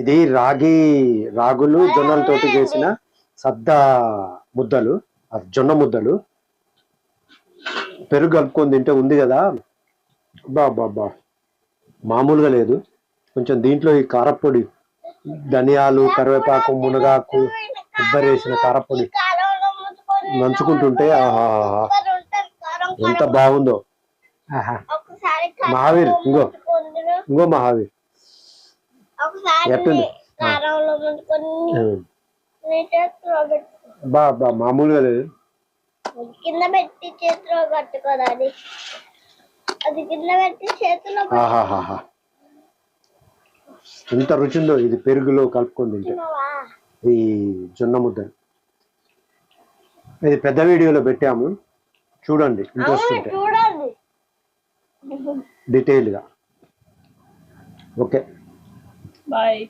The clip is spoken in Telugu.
ఇది రాగులు జొన్నలతోటి చేసిన సద్ద ముద్దలు, జొన్న ముద్దలు. పెరుగు కలుపుకొని తింటే ఉంది కదా, బా మామూలుగా లేదు. కొంచెం దీంట్లో ఈ కారపొడి, ధనియాలు, కరివేపాకు, మునగాకు, కొబ్బరి వేసిన కారపొడి నంచుకుంటుంటే ఆహా ఎంత బాగుందో. మహావీర్ ఇంకో మహావీర్ ఎట్టుంది? బా మామూలుగా లేదు. కింద పెట్టి చేతిలో కట్టుకోదాది, అది కింద పెట్టి చేతిలో. ఆహాహా ఎంత రుచిందో ఇది పెరుగులో కలుపుకొని తింటే ఈ జొన్న ముద్దలు. ఇది పెద్ద వీడియోలో పెట్టాము, చూడండి ఇంట్రెస్ట్ ఉంటే డీటెయిల్గా. Okay, bye.